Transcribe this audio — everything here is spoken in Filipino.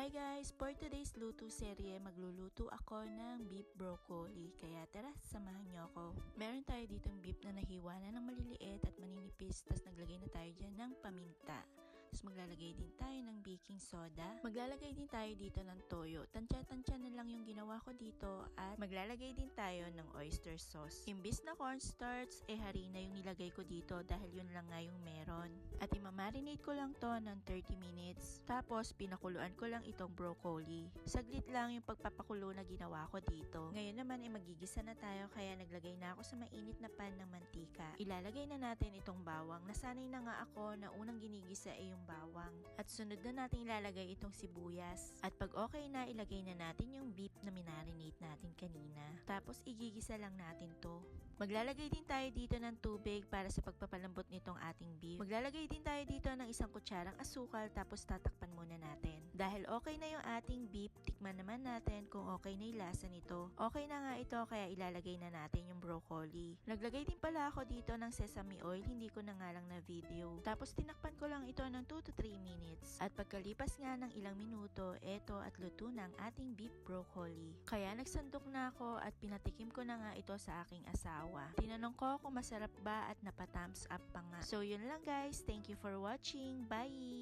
Hi guys! For today's luto serye, magluluto ako ng beef broccoli. Kaya tara, samahan niyo ako. Meron tayo ditong beef na nahiwa na ng maliliit at maninipis. Tapos naglagay na tayo dyan ng paminta. Tapos maglalagay din tayo ng baking soda. Maglalagay din tayo dito ng toyo. Tansya-tansya na lang yung ginawa ko dito. At maglalagay din tayo ng oyster sauce. Imbis na cornstarch, harina yung nilagay ko dito dahil yun lang nga yung meron. At imamarinate ko lang to ng 30 minutes. Tapos pinakuluan ko lang itong broccoli. Saglit lang yung pagpapakulo na ginawa ko dito. Ngayon naman ay magigisa na tayo kaya naglagay na ako sa mainit na pan ng mantika. Ilalagay na natin itong bawang. Nasanay na nga ako na unang ginigisa ay yung bawang. At sunod na natin ilalagay itong sibuyas. At pag okay na, ilagay na natin yung beef na minarinate natin kanina. Tapos igigisa lang natin to. Maglalagay din tayo dito ng tubig para sa pagpapalambot nitong ating beef. Maglalagay din tayo dito ng isang kutsarang asukal tapos tatakpan muna natin. Dahil okay na yung ating beef, tikman naman natin kung okay na yung lasa nito. Okay na nga ito kaya ilalagay na natin yung broccoli. Naglagay din pala ako dito ng sesame oil, hindi ko na nga lang na video. Tapos tinakpan ko lang ito ng 2 to 3 minutes. At pagkalipas nga ng ilang minuto, eto at luto ng ating beef broccoli. Kaya nagsandok na ako at pinatikim ko na nga ito sa aking asawa. Tinanong ko kung masarap ba at napa-thumbs up pa nga. So yun lang guys, thank you for watching. Bye!